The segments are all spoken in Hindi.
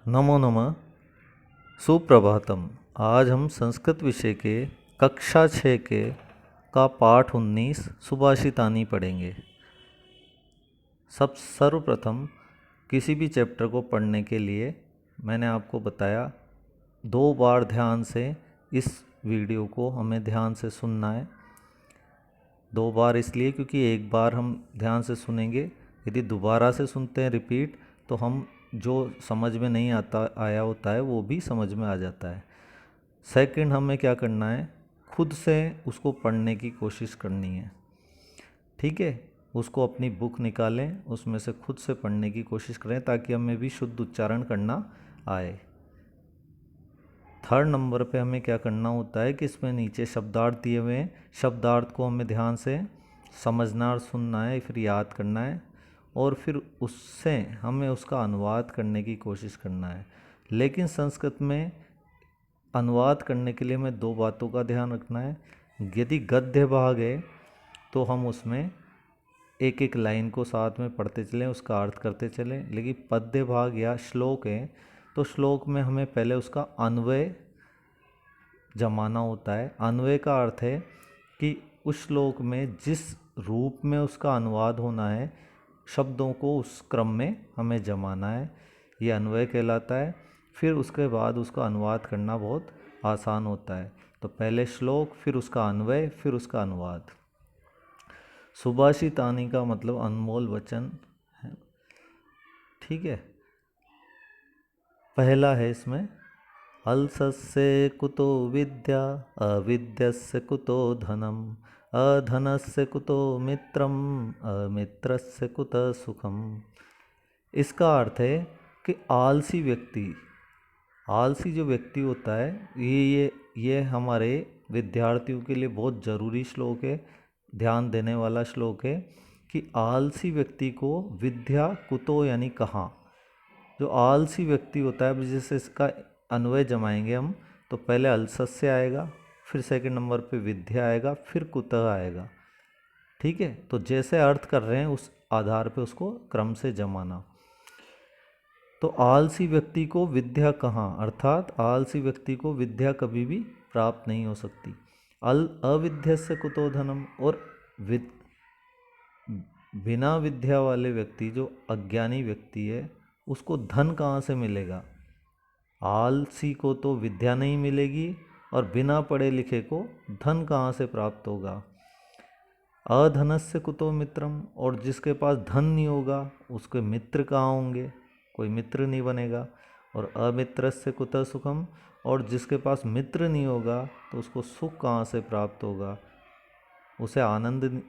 नमो नमः। सुप्रभातम। आज हम संस्कृत विषय के कक्षा 6 के का पाठ 19 सुभाषितानी पढ़ेंगे। सर्वप्रथम किसी भी चैप्टर को पढ़ने के लिए मैंने आपको बताया 2 बार ध्यान से इस वीडियो को हमें ध्यान से सुनना है। 2 बार इसलिए क्योंकि एक बार हम ध्यान से सुनेंगे, यदि दोबारा से सुनते हैं रिपीट, तो हम जो समझ में नहीं आया होता है वो भी समझ में आ जाता है। सेकंड, हमें क्या करना है, खुद से उसको पढ़ने की कोशिश करनी है। ठीक है, उसको अपनी बुक निकालें, उसमें से खुद से पढ़ने की कोशिश करें ताकि हमें भी शुद्ध उच्चारण करना आए। थर्ड नंबर पे हमें क्या करना होता है कि इसमें नीचे शब्दार्थ दिए हुए हैं, शब्दार्थ को हमें ध्यान से समझना और सुनना है, फिर याद करना है और फिर उससे हमें उसका अनुवाद करने की कोशिश करना है। लेकिन संस्कृत में अनुवाद करने के लिए हमें 2 बातों का ध्यान रखना है। यदि गद्य भाग है तो हम उसमें एक एक लाइन को साथ में पढ़ते चलें, उसका अर्थ करते चलें। लेकिन पद्य भाग या श्लोक है तो श्लोक में हमें पहले उसका अन्वय जमाना होता है। अन्वय का अर्थ है कि उस श्लोक में जिस रूप में उसका अनुवाद होना है, शब्दों को उस क्रम में हमें जमाना है, ये अन्वय कहलाता है। फिर उसके बाद उसका अनुवाद करना बहुत आसान होता है। तो पहले श्लोक, फिर उसका अन्वय, फिर उसका अनुवाद। सुभाषितानी का मतलब अनमोल वचन है। ठीक है, पहला है इसमें, अलसस्य कुतो विद्या, अविद्यस्य कुतो धनम, अधनस्य कुतो मित्रम, अमित्रस्य कुतः सुखम। इसका अर्थ है कि आलसी व्यक्ति, आलसी जो व्यक्ति होता है, ये हमारे विद्यार्थियों के लिए बहुत ज़रूरी श्लोक है, ध्यान देने वाला श्लोक है कि आलसी व्यक्ति को विद्या कुतो यानी कहाँ। जो आलसी व्यक्ति होता है, जैसे इसका अन्वय जमाएंगे हम, तो पहले अलसस्य आएगा, फिर सेकंड नंबर पे विद्या आएगा, फिर कुतः आएगा। ठीक है, तो जैसे अर्थ कर रहे हैं उस आधार पे उसको क्रम से जमाना। तो आलसी व्यक्ति को विद्या कहाँ, अर्थात आलसी व्यक्ति को विद्या कभी भी प्राप्त नहीं हो सकती। अविद्यस्य कुतो धनम, और बिना विद्या वाले व्यक्ति, जो अज्ञानी व्यक्ति है, उसको धन कहाँ से मिलेगा। आलसी को तो विद्या नहीं मिलेगी और बिना पढ़े लिखे को धन कहाँ से प्राप्त होगा। अधनस्य कुतो मित्रम, और जिसके पास धन नहीं होगा उसके मित्र कहाँ होंगे, कोई मित्र नहीं बनेगा। और अमित्रस्य कुतः सुखम, और जिसके पास मित्र नहीं होगा तो उसको सुख कहाँ से प्राप्त होगा, उसे आनंद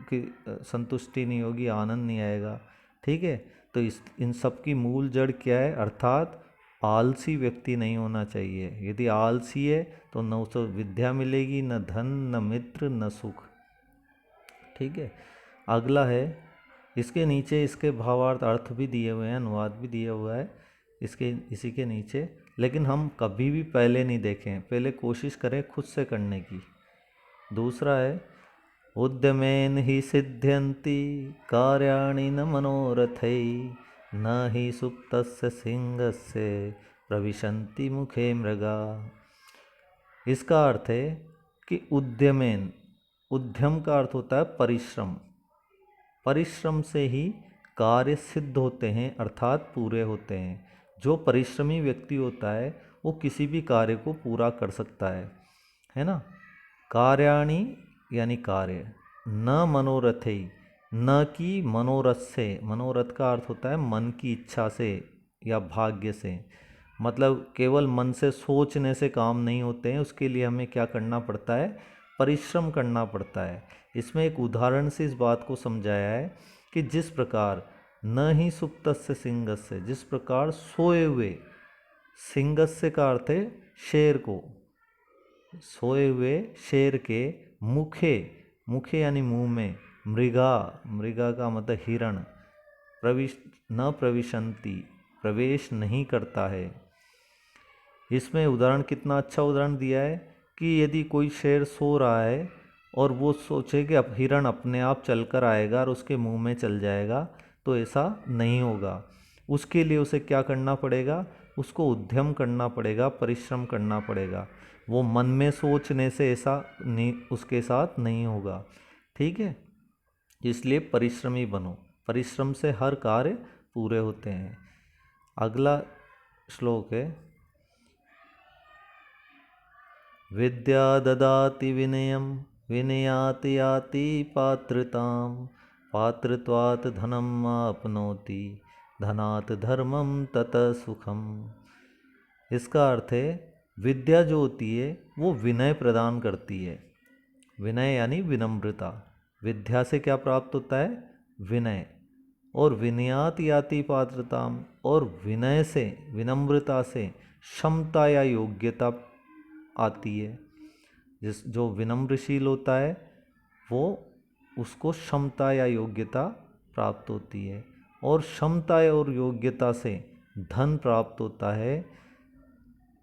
की संतुष्टि नहीं होगी, आनंद नहीं आएगा। ठीक है, तो इन सब की मूल जड़ क्या है, अर्थात आलसी व्यक्ति नहीं होना चाहिए। यदि आलसी है तो न उसे विद्या मिलेगी, न धन, न मित्र, न सुख। ठीक है, अगला है, इसके नीचे इसके भावार्थ अर्थ भी दिए हुए हैं, अनुवाद भी दिया हुआ है इसी के नीचे, लेकिन हम कभी भी पहले नहीं देखें, पहले कोशिश करें खुद से करने की। दूसरा है, उद्यमेन ही सिद्ध्यन्ति कार्याणि न मनोरथै, न ही सुप्तस्य सिंहस्य प्रविशन्ति मुखे मृगा। इसका अर्थ है कि उद्यमेन, उद्यम का अर्थ होता है परिश्रम, परिश्रम से ही कार्य सिद्ध होते हैं, अर्थात पूरे होते हैं। जो परिश्रमी व्यक्ति होता है वो किसी भी कार्य को पूरा कर सकता है ना। कार्याणि यानी कार्य, न मनोरथै, न कि मनोरथ से, मनोरथ का अर्थ होता है मन की इच्छा से या भाग्य से। मतलब केवल मन से सोचने से काम नहीं होते हैं, उसके लिए हमें क्या करना पड़ता है, परिश्रम करना पड़ता है। इसमें एक उदाहरण से इस बात को समझाया है कि जिस प्रकार न ही सुप्तस्य सिंहस्य, जिस प्रकार सोए हुए, सिंहस्य का अर्थ है शेर को, सोए हुए शेर के मुखे, मुखे यानी मुंह में, मृगा, मृगा का मतलब हिरण, न प्रविशन्ति, प्रवेश नहीं करता है। इसमें उदाहरण कितना अच्छा उदाहरण दिया है कि यदि कोई शेर सो रहा है और वो सोचे कि अब हिरण अपने आप चलकर आएगा और उसके मुंह में चल जाएगा, तो ऐसा नहीं होगा। उसके लिए उसे क्या करना पड़ेगा, उसको उद्यम करना पड़ेगा, परिश्रम करना पड़ेगा। वो मन में सोचने से ऐसा नहीं, उसके साथ नहीं होगा। ठीक है, इसलिए परिश्रमी बनो, परिश्रम से हर कार्य पूरे होते हैं। अगला श्लोक है, विद्या ददाति विनयम विनयाति याति पात्रताम पात्रत्वात् धनम आपनोति धनात् धर्मम ततः सुखम। इसका अर्थ है विद्या जो होती है वो विनय प्रदान करती है। विनय यानी विनम्रता। विद्या से क्या प्राप्त होता है, विनय। और विनयात याति पात्रताम, और विनय से, विनम्रता से क्षमता या योग्यता आती है। जो विनम्रशील होता है वो, उसको क्षमता या योग्यता प्राप्त होती है। और क्षमता और योग्यता से धन प्राप्त होता है।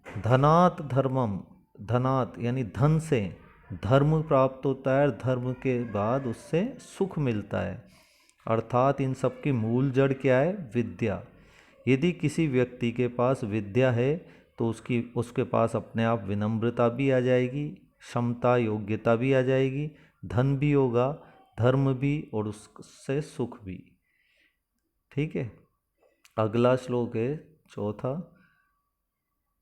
धनात् धर्मम, धनात् यानी धन से धर्म प्राप्त होता है, और धर्म के बाद उससे सुख मिलता है। अर्थात इन सब की मूल जड़ क्या है, विद्या। यदि किसी व्यक्ति के पास विद्या है तो उसके पास अपने आप विनम्रता भी आ जाएगी, क्षमता योग्यता भी आ जाएगी, धन भी होगा, धर्म भी, और उससे सुख भी। ठीक है, अगला श्लोक है चौथा,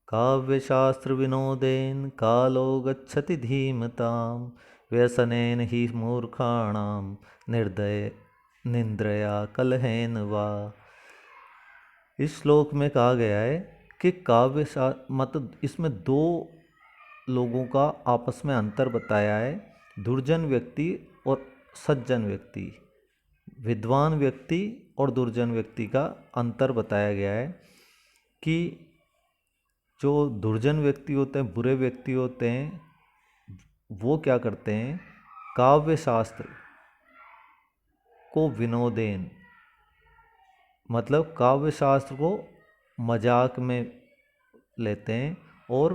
काव्यशास्त्र विनोदेन कालो गच्छति धीमताम व्यसनेन ही मूर्खाणाम निर्दय निंद्रया कलहेन वा। इस श्लोक में कहा गया है कि मतलब इसमें दो लोगों का आपस में अंतर बताया है, दुर्जन व्यक्ति और सज्जन व्यक्ति। विद्वान व्यक्ति और दुर्जन व्यक्ति का अंतर बताया गया है कि जो दुर्जन व्यक्ति होते हैं, बुरे व्यक्ति होते हैं, वो क्या करते हैं, काव्य शास्त्र को विनोदेन, मतलब काव्य शास्त्र को मजाक में लेते हैं। और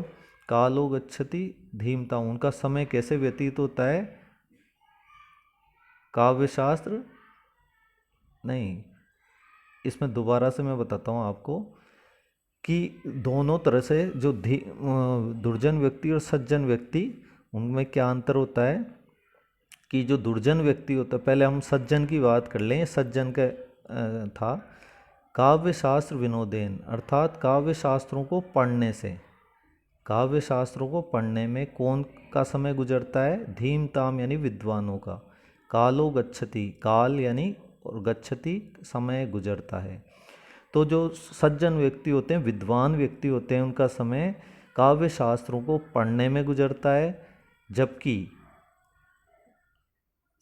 कालो गच्छति धीमता, उनका समय कैसे व्यतीत होता है, काव्य शास्त्र नहीं, इसमें दोबारा से मैं बताता हूँ आपको कि दोनों तरह से जो दुर्जन व्यक्ति और सज्जन व्यक्ति, उनमें क्या अंतर होता है कि जो दुर्जन व्यक्ति होता है, पहले हम सज्जन की बात कर लें। सज्जन का था काव्य शास्त्र विनोदेन, अर्थात काव्य शास्त्रों को पढ़ने से, काव्य शास्त्रों को पढ़ने में कौन का समय गुजरता है, धीमताम यानी विद्वानों का। कालो गच्छति, काल यानी, और गच्छति समय गुजरता है। तो जो सज्जन व्यक्ति होते हैं, विद्वान व्यक्ति होते हैं, उनका समय काव्य शास्त्रों को पढ़ने में गुजरता है। जबकि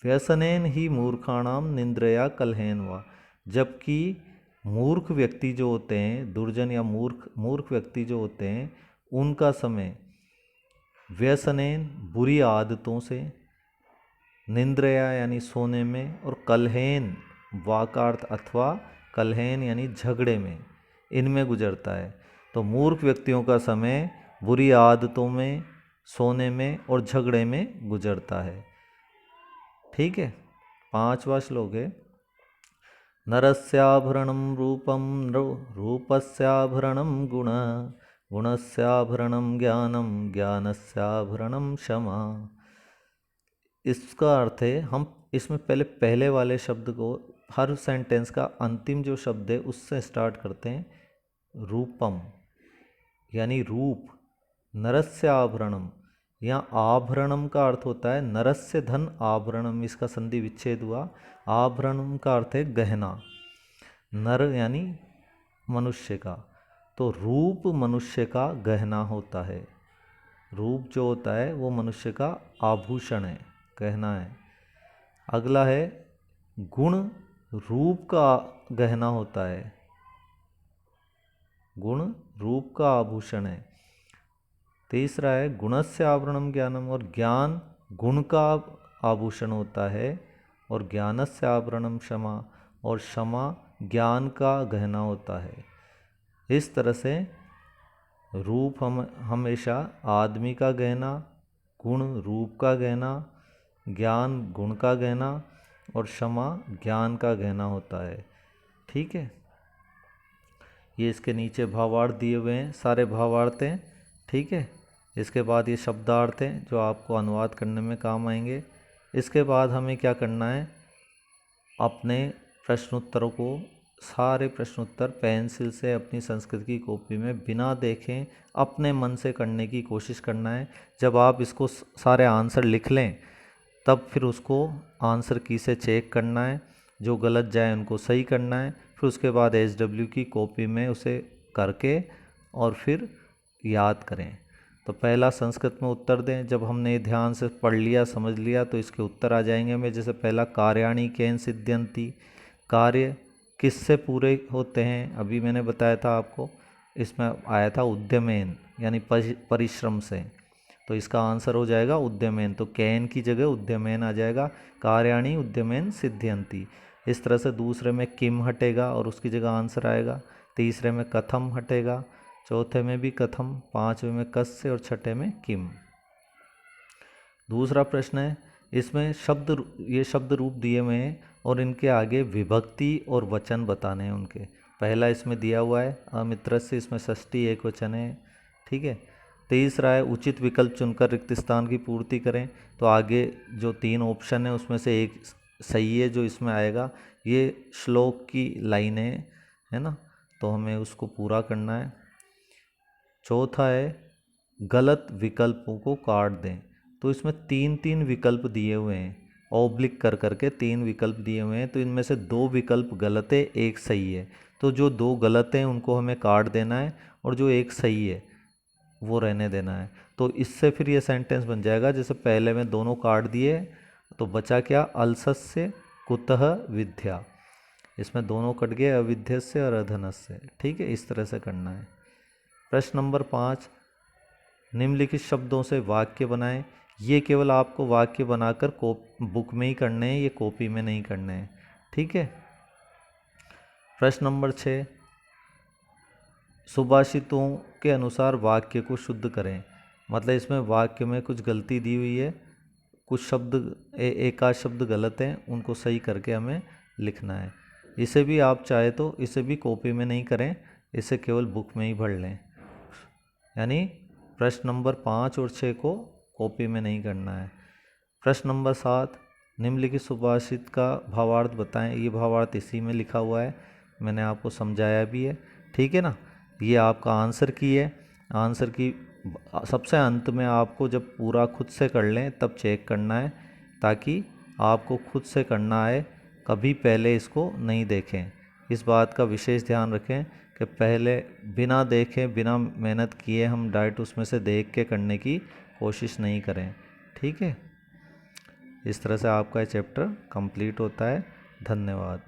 व्यसनेन ही मूर्खाणाम निंद्रया कलहेन वा, जबकि मूर्ख व्यक्ति जो होते हैं, दुर्जन या मूर्ख व्यक्ति जो होते हैं, उनका समय व्यसनेन बुरी आदतों से, निंद्रया यानी सोने में, और कलहेन वाकार्थ अथवा कलहेन यानी झगड़े में, इनमें गुजरता है। तो मूर्ख व्यक्तियों का समय बुरी आदतों में, सोने में और झगड़े में गुजरता है। ठीक है, पांचवा श्लोक है, नरस्याभरणं रूपं रूपस्याभरणं गुण गुणस्याभरणं ज्ञानं ज्ञानस्याभरणं क्षमा। इसका अर्थ है, हम इसमें पहले वाले शब्द को, हर सेंटेंस का अंतिम जो शब्द है उससे स्टार्ट करते हैं। रूपम यानी रूप, नरस्य आभरणम, यहाँ आभरणम का अर्थ होता है नरस्य धन आभरणम, इसका संधि विच्छेद हुआ। आभरणम का अर्थ है गहना, नर यानी मनुष्य का, तो रूप मनुष्य का गहना होता है। रूप जो होता है वो मनुष्य का आभूषण है, गहना है। अगला है गुण, रूप का गहना होता है, गुण रूप का आभूषण है। तीसरा है गुणस्य आवरणम ज्ञानम, और ज्ञान गुण का आभूषण होता है। और ज्ञानस्य आवरणम क्षमा, और क्षमा ज्ञान का गहना होता है। इस तरह से रूप हम हमेशा आदमी का गहना, गुण रूप का गहना, ज्ञान गुण का गहना, और क्षमा ज्ञान का गहना होता है। ठीक है, ये इसके नीचे भावार्थ दिए हुए हैं, सारे भावार्थ हैं, ठीक है। इसके बाद ये शब्दार्थ हैं जो आपको अनुवाद करने में काम आएंगे। इसके बाद हमें क्या करना है, अपने प्रश्नोत्तरों को, सारे प्रश्नोत्तर पेंसिल से अपनी संस्कृत की कॉपी में बिना देखें अपने मन से करने की कोशिश करना है। जब आप इसको सारे आंसर लिख लें तब फिर उसको आंसर की से चेक करना है, जो गलत जाए उनको सही करना है। फिर उसके बाद HW की कॉपी में उसे करके और फिर याद करें। तो पहला संस्कृत में उत्तर दें। जब हमने ध्यान से पढ़ लिया, समझ लिया, तो इसके उत्तर आ जाएंगे हमें। जैसे पहला, कार्याणि केन सिद्ध्यन्ति, कार्य किससे पूरे होते हैं, अभी मैंने बताया था आपको, इसमें आया था उद्यमेन यानी परिश्रम से, तो इसका आंसर हो जाएगा उद्यमेन। तो कैन की जगह उद्यमेन आ जाएगा, कार्याणि उद्यमेन सिद्ध्यन्ति। इस तरह से दूसरे में किम हटेगा और उसकी जगह आंसर आएगा। तीसरे में कथम हटेगा, चौथे में भी कथम, पांचवें में कस्य और छठे में किम। दूसरा प्रश्न है, इसमें ये शब्द रूप दिए हुए हैं और इनके आगे विभक्ति और वचन बताने हैं उनके। पहला इसमें दिया हुआ है अमित्रस्य, इसमें षष्ठी एक वचन है, ठीक है। तीसरा है उचित विकल्प चुनकर रिक्त स्थान की पूर्ति करें। तो आगे जो 3 ऑप्शन है उसमें से एक सही है जो इसमें आएगा। ये श्लोक की लाइनें है ना, तो हमें उसको पूरा करना है। चौथा है गलत विकल्पों को काट दें। तो इसमें 3 विकल्प दिए हुए हैं, ऑब्लिक कर करके 3 विकल्प दिए हुए हैं। तो इनमें से 2 विकल्प गलत है, एक सही है। तो जो 2 गलत हैं उनको हमें काट देना है और जो एक सही है वो रहने देना है। तो इससे फिर ये सेंटेंस बन जाएगा, जैसे पहले में दोनों काट दिए तो बचा क्या, अलसस्य कुतः विद्या। इसमें दोनों कट गए, अविद्यस्य और अधनस्य, ठीक है। इस तरह से करना है। प्रश्न नंबर 5, निम्नलिखित शब्दों से वाक्य बनाएं। ये केवल आपको वाक्य बनाकर बुक में ही करने हैं, ये कॉपी में नहीं करने हैं, ठीक है। प्रश्न नंबर 6, सुभाषितों के अनुसार वाक्य को शुद्ध करें। मतलब इसमें वाक्य में कुछ गलती दी हुई है, कुछ शब्द एक आध शब्द गलत हैं, उनको सही करके हमें लिखना है। इसे भी आप चाहे तो इसे भी कॉपी में नहीं करें, इसे केवल बुक में ही भर लें। यानी प्रश्न नंबर 5 और 6 को कॉपी में नहीं करना है। प्रश्न नंबर 7, निम्नलिखित सुभाषित का भावार्थ बताएं। ये भावार्थ इसी में लिखा हुआ है, मैंने आपको समझाया भी है, ठीक है ना। ये आपका आंसर की है। आंसर की सबसे अंत में आपको जब पूरा खुद से कर लें तब चेक करना है, ताकि आपको खुद से करना है, कभी पहले इसको नहीं देखें। इस बात का विशेष ध्यान रखें कि पहले बिना देखे, बिना मेहनत किए हम डायरेक्ट उसमें से देख के करने की कोशिश नहीं करें, ठीक है। इस तरह से आपका ये चैप्टर कंप्लीट होता है। धन्यवाद।